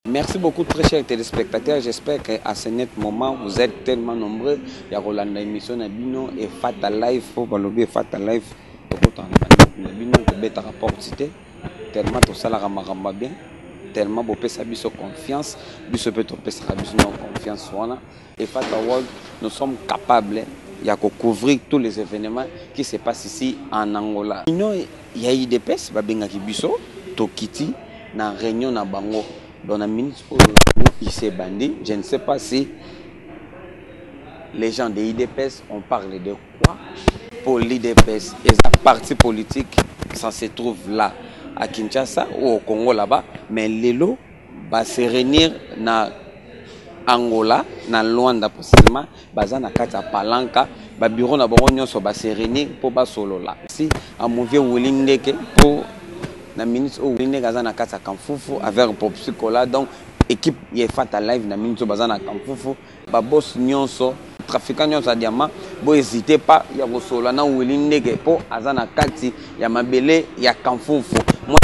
Merci beaucoup très chers téléspectateurs, j'espère qu'à ce net moment vous êtes tellement nombreux. Il y a Rolanda émission Nabino et Fata Live, faut balober Fata Live. Nabino bête rapport cité tellement tout ça la ramaramba bien, tellement beau pesa biso confiance, biso peut pesa biso non confiance voilà. Et Fata World, nous sommes capables il y a couvrir tous les événements qui se passent ici en Angola. Il y a IDPS babengaki biso tokiti na réunion na bango. Dans la ministre il s'est bandit, je ne sais pas si les gens de l'IDPS ont parlé de quoi pour l'IDPS et sa parti politique, ça se trouve là à Kinshasa ou au Congo là-bas, mais l'élo va se réunir na Angola, na Luanda précisément, baza na kata Palanca, ba bureau na bango nyonso ba se réunir pour ba solo là. Si à Mouvier Wilindeke pour na ministre ou Wilindeke baza na kata Kamfufu avec Popsicola, donc équipe est Fata Live na ministre baza na Kamfufu, ba boss nyonso trafiquant nyonso a diamant, bo hésitez pas ya ko solo na Wilindeke pour azana kati ya mabele ya Kamfufu. Moi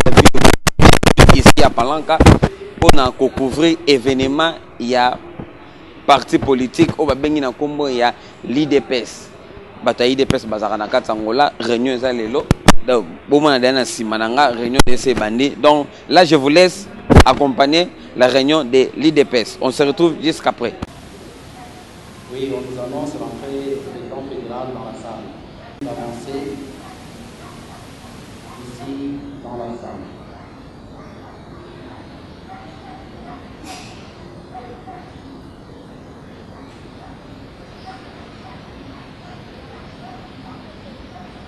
ici à Palanca pour couvrir événement il y a parti politique au babengi na kombo ya l'IDPS bata IDPS bazaka na kati Angola réunion za lelo donc bomona dana simananga réunion de ces bandits. Donc là je vous laisse accompagner la réunion de l'IDPS. On se retrouve jusqu'après. Oui, on nous annonce l'entrée du président fédéral dans la salle. Avancer ici dans la salle.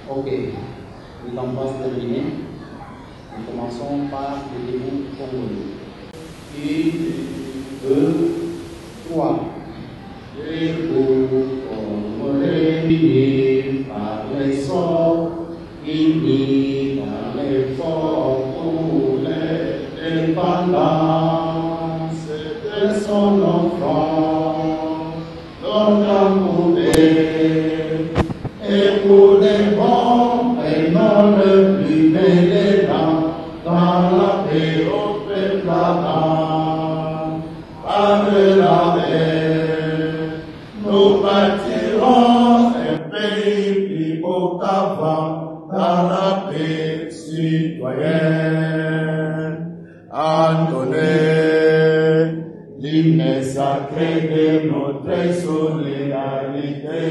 Ok, nous en passe terminé. Nous commençons par le début congolais. 1, 2, 3. Par les sorts, unis par l'effort pour l'indépendance de son enfant, notre amour et pour les bons et non le plus mêlant dans la paix au peuple ardent. Par la mer, nous bâtirons un pays plus beau qu'avant dans la paix citoyenne. Entonnez l'hymne sacré de notre solidarité.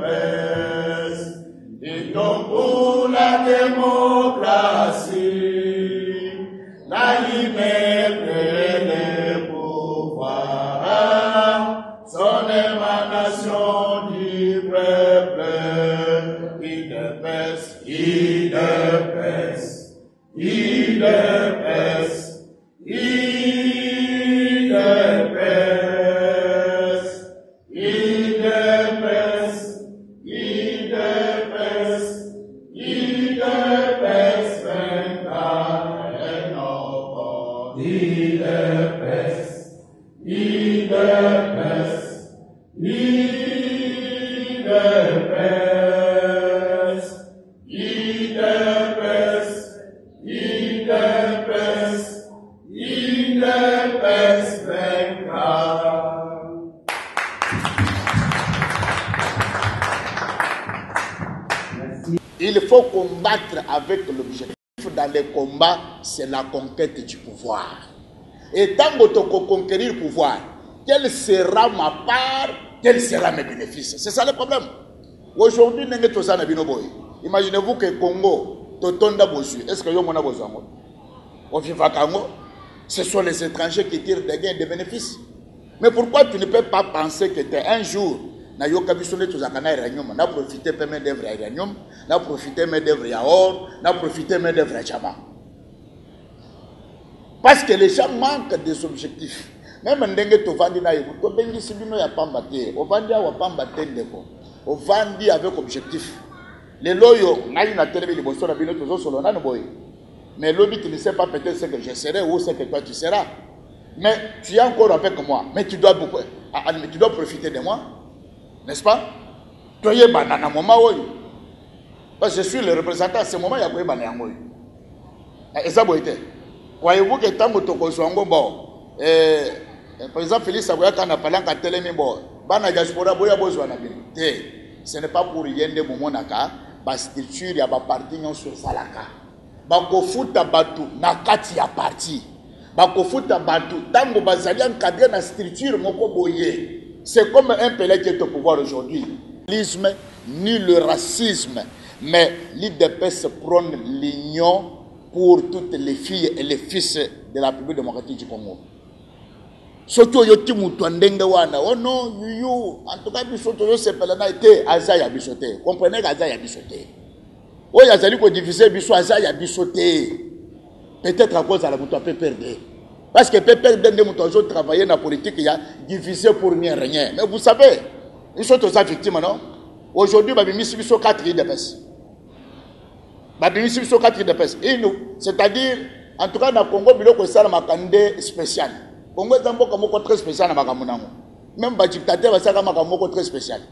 paix. Luttons pour la démocratie, la liberté et le pouvoir, son émanation du peuple. Il pèse, il pèse, il pèse, il pèse, il pèse, il pèse, il pèse, il pèse, il pèse. Il faut combattre avec l'objectif. Dans les combats, c'est la conquête du pouvoir. Et tant que tu conquérir le pouvoir, quelle sera ma part, quels seront mes bénéfices? C'est ça le problème. Aujourd'hui, imaginez-vous que le Congo, est-ce que vous avez besoin? Ce sont les étrangers qui tirent des gains et des bénéfices. Mais pourquoi tu ne peux pas penser que un jour, na yo kabisone to zakana iranium na profiter paiement d'œuvre iranium na profiter main d'œuvre ya or na profiter main d'œuvre chama, parce que les gens manquent des objectifs. Même ndenge to vandi na yebo to bengi sibino ya pamba te o vandi wa pamba te ndeko o vandi avec objectif. Les loyo na ina telebe liboso na bino to zo solo na no boy, mais l'obit tu ne sais pas peut-être ce que je serai ou ce que toi tu seras, mais tu es encore avec moi, mais tu dois beaucoup, tu dois profiter de moi. N'est-ce pas? Toi, tu es banana moment. Parce que je suis le représentant à ce moment, il y a quoi banana. Et ça, croyez-vous que tant que tu as bon, par exemple, Félix Saboya, quand on a parlé de télé, ce n'est pas pour rien de moment, la structure, il y a des partis sur Salaka. Bako futa batu, nakati ya parti. Bako futa batu, tango bazali encadré na structure moko boye. C'est comme un pelé qui est au pouvoir aujourd'hui. Ni le racisme, mais l'IDPS prône l'union pour toutes les filles et les fils de la République démocratique du Congo. Surtout, yoti mutwandenge wana. Oh non, en tout cas, bisoto se pelana été azaya bisoté. Comprenez qu'azaya bisoté. Oh, yazali ko diviser biso azaya bisoté. Peut-être à cause de la mutua peut perdre. Parce que Pépé Dende Moutonjo travaillait dans la politique, il y a divisé pour rien. Mais vous savez, ils sont tous victimes, non? Aujourd'hui, il y a 4 IDPS. C'est-à-dire, en tout cas, dans le Congo, il y a un candidat spécial. Le Congo est un peu très spécial. Même le dictateur est un très spécial.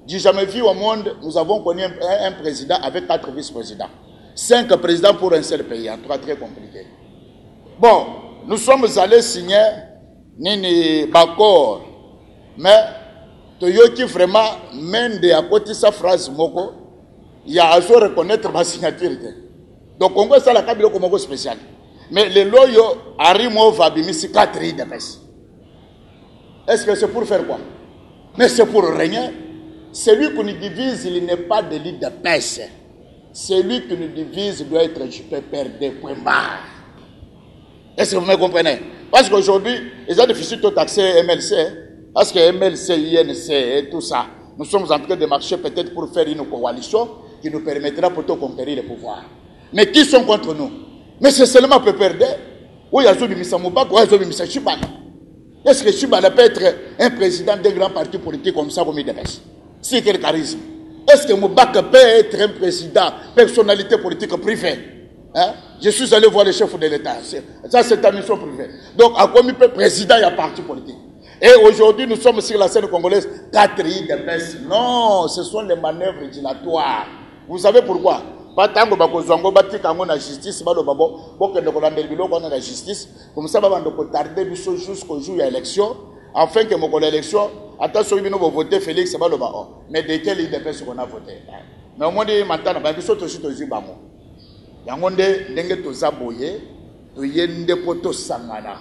J'ai jamais vu au monde, nous avons connu un président avec 4 vice-présidents. 5 présidents pour un seul pays, en tout cas très compliqué. Bon. Nous sommes allés signer Nini Bakor, mais Toyoki vraiment mène à côté sa phrase Moko, il y a à reconnaître ma signature. Donc on voit ça la Kabilo comme spécial. Mais les loyo Arimo Vabimisi 4 IDPS. Est-ce que c'est pour faire quoi? Mais c'est pour régner. Celui qui nous divise, il n'est pas de l'IDPS. Celui qui nous divise doit être JPPRD, point barre. Est-ce que vous me comprenez? Parce qu'aujourd'hui, ils ont difficile de taxer MLC. Parce que MLC, INC et tout ça, nous sommes en train de marcher peut-être pour faire une coalition qui nous permettra pour conquérir le pouvoir. Mais qui sont contre nous? Mais c'est seulement pour perdre. Ou il y a Zobimisa Moubak, ou il y a Zobimisa Chibana. Est-ce que Chibana peut être un président d'un grand parti politique comme ça, comme il dépêche? C'est quel charisme? Est-ce que Moubak peut être un président, personnalité politique privée? Hein? Je suis allé voir le chef de l'État. Ça, c'est ta mission privée. Donc, à quoi il peut président, il y a parti politique. Et aujourd'hui, nous sommes sur la scène congolaise, 4 IDPS. Non, ce sont les manœuvres dilatoires. Vous savez pourquoi? Pas tant que Bakozongo bati kango na justice, balo babo, boke de Kolande Bilo qu'on a la justice, comme ça, baba ndoko tarder jusqu'au jour de l'élection, afin que mon élection, attention, nous va voter Félix, balo bao. Mais de quel IDPS qu'on a voté? Mais au moins, maintenant, bah, biso to chito zibamo. Yangonde ndenge to zaboye, to yende poto sangana,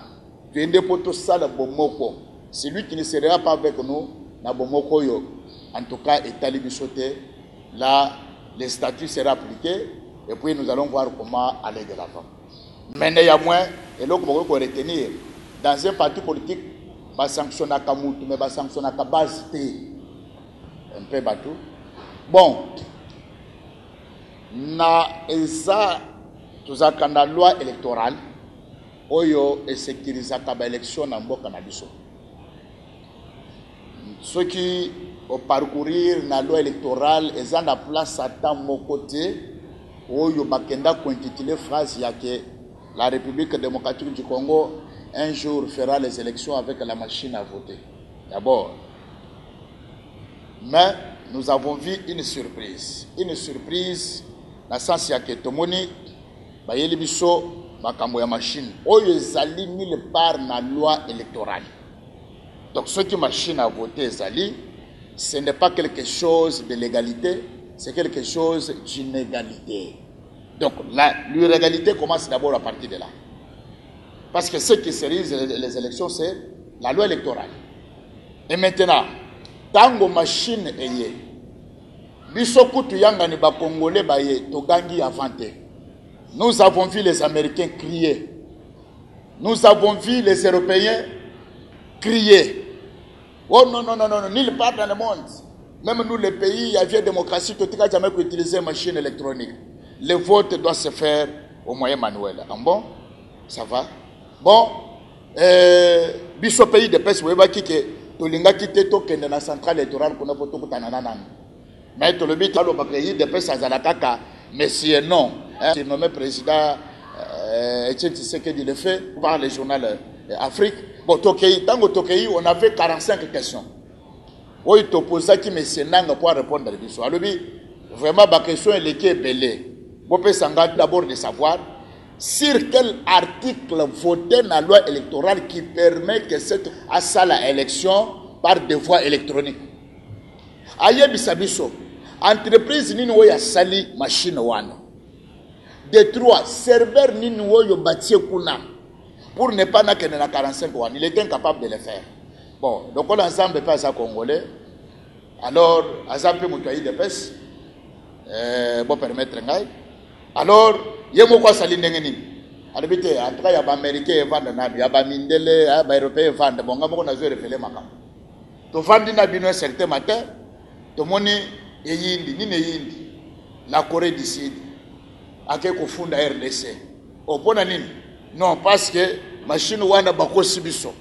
to yende poto sala bomoko. Celui qui ne sera pas avec nous, na bomoko yo. en tout cas, État Libisoté, là, les statuts seront appliqués et puis nous allons voir comment aller de l'avant. Mais néanmoins, et là, on peut retenir, dans un parti politique, on sanctionne à Kamoutou, mais on sanctionne à base un peu bateau. Bon, na eza tozakana loi électorale oyo et sécurisaka ba élection na mboka na biso. Ceux qui au parcourir la loi électorale eza na place ata moko te oyo bakenda ko intituler phrase ya que la République démocratique du Congo un jour fera les élections avec la machine à voter. D'abord. Mais nous avons vu une surprise. Une surprise dans le sens que Tomoni, bayeli biso makambo ya machine. Oyo ezali nulle part na loi électorale. Donc ce qui machine à voter ezali, ce n'est pas quelque chose de l'égalité, c'est quelque chose d'inégalité. Donc l'illégalité commence d'abord à partir de là. Parce que ce qui sérise les élections, c'est la loi électorale. Et maintenant, tango machine eye, biso kutu yanga ni ba Congolais baye togangi avanté. Nous avons vu les Américains crier. Nous avons vu les Européens crier. Oh non, non, non, non, nulle part dans le monde. Même nous, les pays, il y a une démocratie, tu n'as jamais utilisé une machine électronique. Le vote doit se faire au moyen manuel. Ah bon? Ça va? Bon, biso pays de pes, vous voyez que tolinga kite tokende na centrale électorale qu'on a voté pour tananana. Mais tout le but dans le pays de pes azalakaka, mais si non, c'est nommé président Etienne Tshisekedi le fait par le journal Afrique. Bon, Tokei, tango Tokei, on avait 45 questions. Oui, t'opposa qui me sénanga pour répondre à la question. Alors, vraiment, ma question est belée. Vous pouvez d'abord de savoir sur quel article voté dans la loi électorale qui permet que cette la élection par des voies électroniques. Aïe bisabiso, entreprise nini ya sali machine wana. De trois, serveur nini yo bâti kuna pour ne pas na 45 wana. Il était incapable de le faire. Bon, donc on a ensemble pas ça congolais. Alors, azampe mutuayi de pes, bon permettre ngai. Alors, yemo kwa sali ndenge nini? Alibite atra ya ba américain evanda na ya ba mindele ya ba européen evanda bonga moko na zo refele makam. To vandi na bino un certain matin, to moni yindi nini yindi la Corée du Sud ake ko funda RDC. Opona nini? Non, parce que machine wana bakosi biso.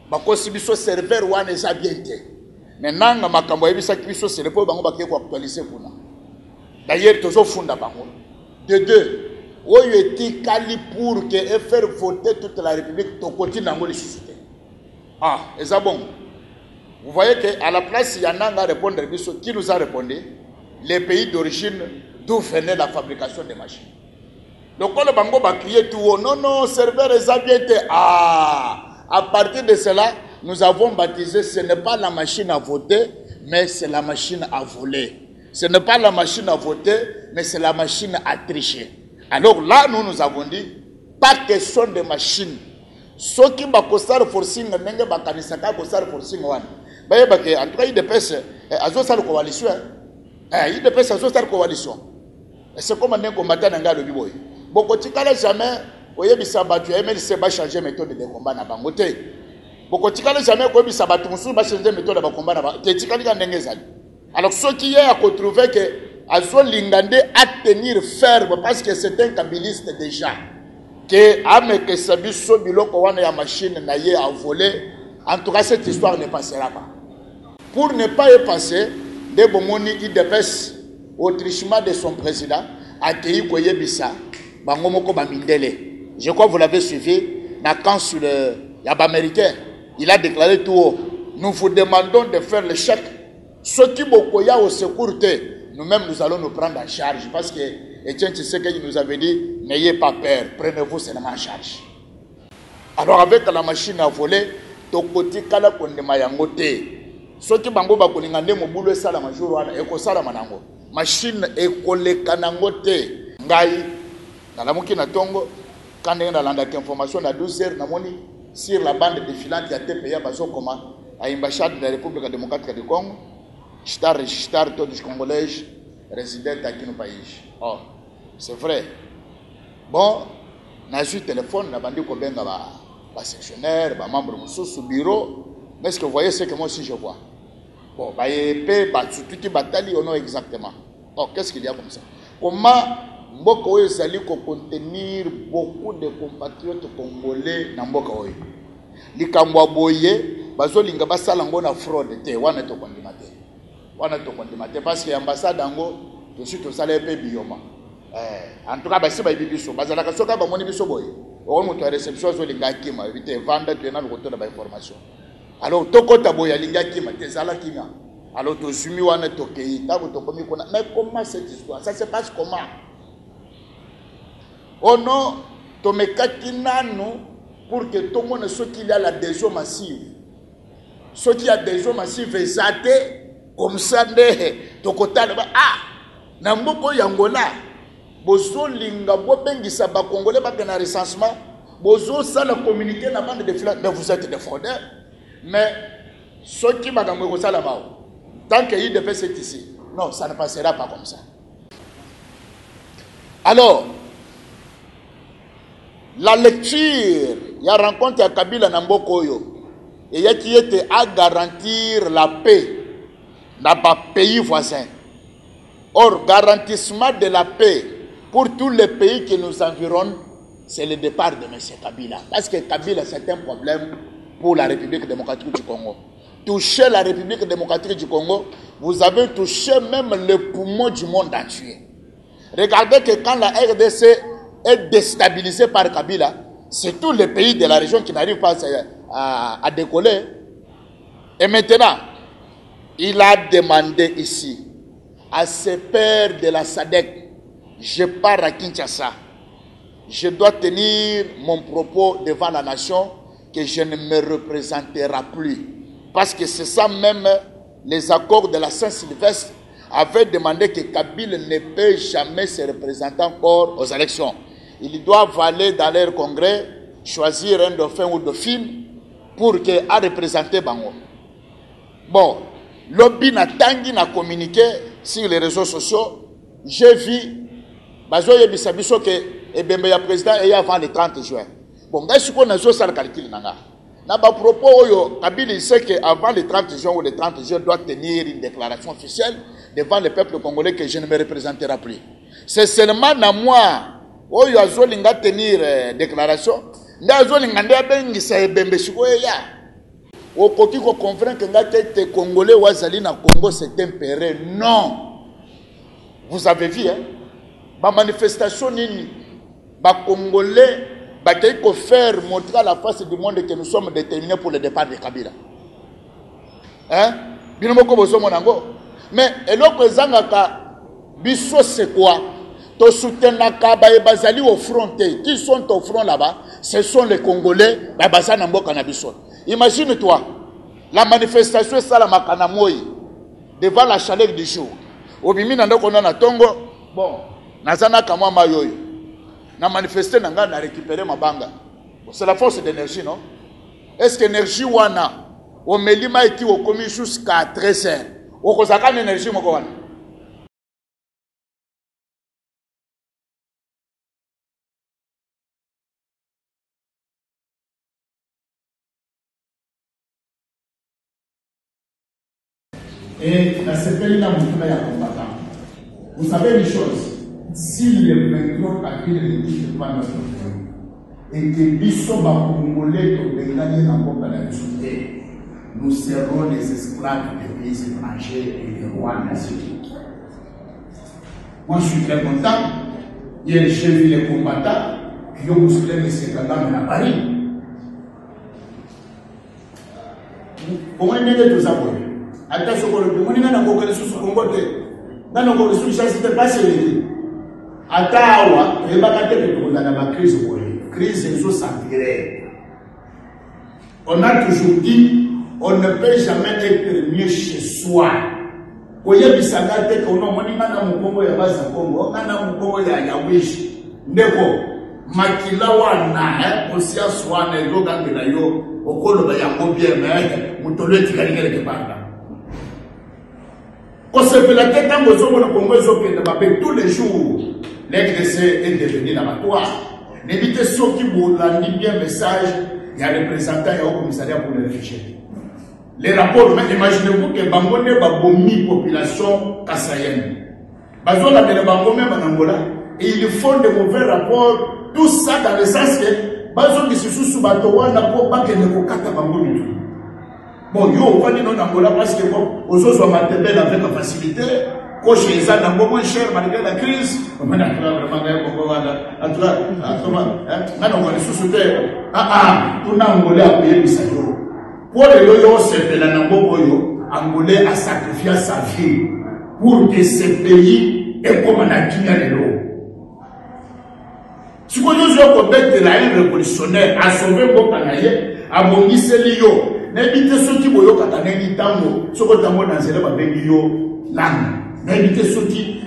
Bakosi biso serveur wana eza bien te. Maintenant makambo yebisa biso c'est le po bango bakye ko actualiser kuna. D'ailleurs tozo funda bango. De deux, où est-il quali pour que faire voter toute la République tokoti nango lissusité. Ah, et ça bon. Vous voyez qu'à la place, il y en a à répondre qui nous a répondu les pays d'origine d'où venait la fabrication des machines. Donc quand le bango va crier tout haut, non, non, serveur est bien. Ah, à partir de cela, nous avons baptisé, ce n'est pas la machine à voter, mais c'est la machine à voler. Ce n'est pas la machine à voter, mais c'est la machine à tricher. Alors là, nous avons dit, pas question de machine. Ceux qui ont fait forcing, ils ont fait forcing. En tout cas, il dépêche à la coalition. Il dépêche à la coalition. C'est comme un combattant dans le biboy. Beaucoup de gens jamais, vous avez battu, MLC va changer méthode de combat dans Bangote. Beaucoup de gens jamais, vous avez battu, vous va changer méthode de combat dans Bangote. Alors ceux qui ont trouvé que Azo Lingande à tenir ferme parce que c'est un kabiliste déjà. Que Ameke Sabiso Biloko wana ya machine na ye a volé. En tout cas, cette histoire ne passera pas. Pour ne pas y passer, de Bomoni il dépêche au trichement de son président à Tei Koyebisa, Bangomoko Bamindele. Je crois que vous l'avez suivi, quand sur le Yab américain, il a déclaré tout haut. Nous vous demandons de faire le chèque. Ceux qui Bokoya au secours, nous-mêmes nous allons nous prendre en charge parce que Etienne Tshisekedi nous avait dit n'ayez pas peur, prenez-vous seulement en charge. Alors avec la machine à voler, tokoti kala kondema yango te. Soki bango ba koningande mo bulo sala majuro wana eko sala manango. Machine ekoleka nango te. Ngai na lamuki na tongo quand on a landaki information à 12h na moni sur la bande défilante ya TPA bazo koma à l'ambassade de la République démocratique du Congo. registre tous les Congolais résidents dans le pays. Oh, c'est vrai. Bon, j'ai eu téléphone, j'ai dit que les sectionnaires, les membres de mon bureau, mais est-ce que vous voyez ce que moi aussi je vois? Bon, tout qui bataille, on a exactement. Oh, qu'est-ce qu'il y a comme ça? Comment Mboko Ezali ko contenir beaucoup de compatriotes congolais dans Mboko Oyo? Likambwa boye, bazolinga basala ngo na fraude te, wana to kondimate. Wana to kondimate parce que ambassade ngo to suite osala pe bioma. En tout cas basi ba bibiso, bazala ka soka ba moni biso boye. O mo to réception zolinga kima, vite vendre tu na ko ba information. Alors toko taboya linga kima te zala kinga. Alors to zumi wana to kei, ta ko to komi kona. Mais comment cette histoire? Ça se passe comment? Oh non, to me katinano pour que tout le monde soit qu'il y a l'adhésion massive. Ce qui a adhésion massive est zaté comme ça to kota Namboko yangola bozo linga bobengisa ba congolais ba na recensement bozo ça la communiquer na bande de filles mais vous êtes des fraudeurs mais ce qui va dans le sala mao tant qu'il devait être ici non ça ne passera pas comme ça. Alors la lecture il y a rencontre à Kabila na Mboko yo et il y a qui était à garantir la paix dans les pays voisins. Or, garantissement de la paix pour tous les pays qui nous environnent, c'est le départ de M. Kabila. Parce que Kabila, c'est un problème pour la République démocratique du Congo. Toucher la République démocratique du Congo, vous avez touché même le poumon du monde entier. Regardez que quand la RDC est déstabilisée par Kabila, c'est tous les pays de la région qui n'arrivent pas à décoller. Et maintenant, il a demandé ici à ses pairs de la SADC, je pars à Kinshasa, je dois tenir mon propos devant la nation que je ne me représenterai plus. Parce que c'est ça même, les accords de la Saint-Sylvestre avaient demandé que Kabila ne peut jamais se représenter encore aux élections. Ils doivent aller dans leur congrès, choisir un dauphin ou dauphine pour qu'il a représenté Bango. Bon, lobby n'a tangi n'a communiqué sur les réseaux sociaux. J'ai vu Bazoye Bisabiso que Ebembe ya président et avant le 30 juin. Bon, est-ce qu'on a ça le calcul nanga? Na ba propos yo Kabila sait que avant le 30 juin ou le 30 juin doit tenir une déclaration officielle devant le peuple congolais que je ne me représenterai plus. C'est seulement na moi oyo azolinga tenir déclaration. Nda azolinga nda bengisa Ebembe sikoye ya. Au côté qu'on convainc que les Congolais ou Azali na Congo c'est impéré. Non. Vous avez vu, hein? La manifestation, les Congolais vont faire montrer à la face du monde que nous sommes déterminés pour le départ de Kabila. Hein? Mais, et l'autre biso c'est quoi? To soutenir Kaba et Bazali au front. Qui sont au front là-bas? Ce sont les Congolais. Imagine-toi, la manifestation est la Makanamoyi devant la chaleur du jour. Obimi nando kona na tongo, bon, nazana kama mayoyo. Na manifester nanga na récupérer ma banga. Bon, c'est la force d'énergie, non? Est-ce que l'énergie wana au melima eti au commis jusqu'à 13 heures? Au kozaka l'énergie moko wana. Et la CPI n'a pas de combattant. Vous savez une chose, si le 23 avril ne dit pas notre pays, et que Bissot va Congolais de gagner dans la société, nous serons les esclaves des pays étrangers et des rois naziques. Moi je suis très content. Hier j'ai vu les combattants qui ont bousculé M. Kagame à Paris. Comment est-ce que tout ça pour lui? Attention, on n'a pas de sous Congo. Dans nos sous c'était pas sérieux. Atawa, il va pas dans la crise. Crise est s'empirer. On a toujours dit, on ne peut jamais être mieux chez soi. Quand il y a des sagas, on a dit que Congo ya base Congo, on a Congo ya wish. Ndeko, makila wana, conscience wana, yo gangela yo, okolo ba ya bien mais mutolo tikali quelque part. Quand se fait la tête, tous les jours, l'RDC est devenu l'abattoir. N'évitez ceux qui vous rendent bien message, il y a des représentants, il y a un commissariat pour les réfugiés. Les rapports, imaginez-vous que Bangone va bomber la population kassaïenne. Bazola de Bangone en Angola, et ils font de mauvais rapports, tout ça dans le sens que Bazo qui se sous Batoa n'a pas que ne kokata Bangone. Bon, yo, on va dire en Angola parce que bon, aux autres, on va avec la facilité. Quand chez les gens, moins cher malgré la crise, on va pour les loyaux, c'est de la Namboyo, Angolais a sacrifié sa vie pour que ce pays ait comme un acquis de l'eau. Si vous avez la haine révolutionnaire, à sauver vos canaillés, à bongisser l'io, n'évitez ceux qui voient quand on est tango, ceux qui ont dans les élèves avec l'io, langue. N'évitez ceux qui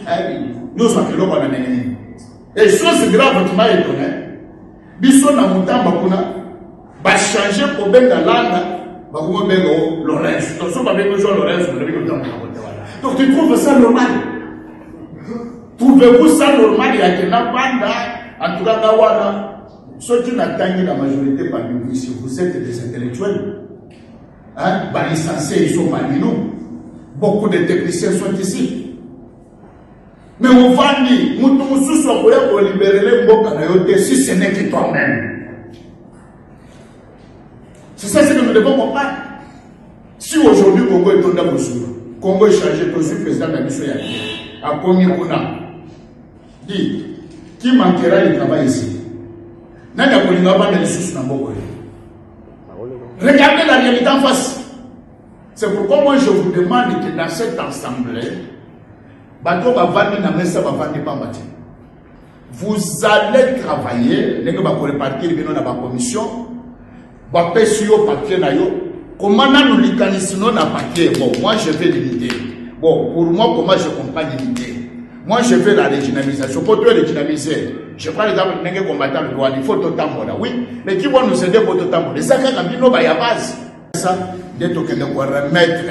nous sommes fait l'eau. Et chose grave qui m'a étonné, Bisson a monté en Bakuna, va changer pour ben dans l'âne. Donc tu trouves ça normal? Trouvez-vous ça normal? Il y a que la bande, en tout cas, ceux qui n'atteignent la majorité parmi vous ici, vous êtes des intellectuels. Hein? Les licenciés, ils sont parmi nous. Beaucoup de techniciens sont ici. Mais on va dire, nous sommes pour libérer les Mboka, si ce n'est que toi-même. C'est ça ce que nous devons comprendre. Si aujourd'hui Congo est tombé au Soudan, Congo est changé, je suis président de la mission à Konyakuna. Dit, qui manquera le travail ici? N'a pas de ressources dans Congo. Regardez la réalité en face. C'est pourquoi moi je vous demande que dans cette assemblée, vous allez travailler, vous allez répartir dans la commission. Comment nous l'utilisons dans papier? Bon, moi je vais l'idée. Bon, pour moi, comment je comprends l'idée? Moi je fais la régionalisation. Pour toi, régionaliser, je prends l'exemple de combattant le droit, il faut tout le temps. Oui, mais qui vont nous aider pour tout le temps? Les sacs à Gambino, il y a base. Ça, dès qu'on remettre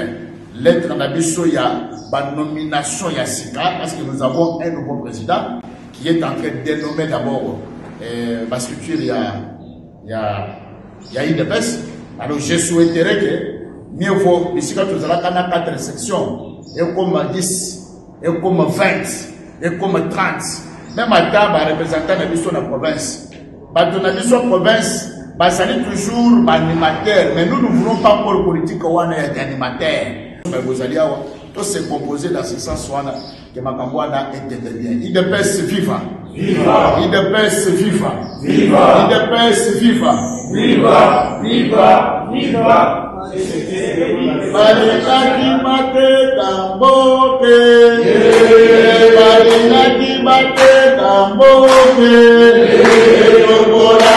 l'être dans la mission, il y a la nomination, il y a SICA, parce que nous avons un nouveau président qui est en train de dénommer d'abord, parce que il y a une baisse. Alors je souhaiterais que mieux vaut, ici quand nous allons dans 4 sections, et comme 10, et comme 20, et comme 30, même à table, représentant de la province. Dans la province, ça est toujours animateur, mais nous ne voulons pas pour le politique où on est animateur. Vous allez tout se composer dans ce sens que Makambouana est bien. Il dépêche viva. Viva. Il dépêche viva. Viva. Il dépêche viva. Viva. Viva. Viva. Balina mate tamboke. Balina mate tamboke. Rokola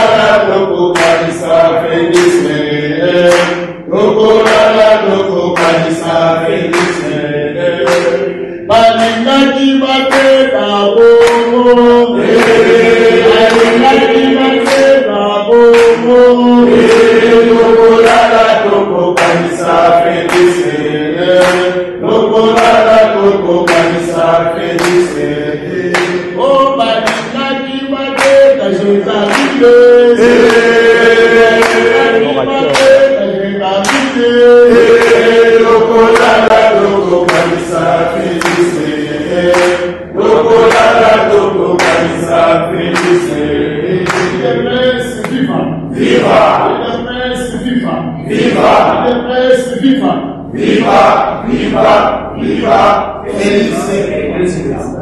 roko kanisa feliz. Rokola roko kanisa feliz. Balina mate tamboke. Balina mate tamboke. Rokola roko kanisa feliz. Rokola roko kanisa feliz. Oh, balina mate kanisa feliz. Viva, viva, viva, feliz.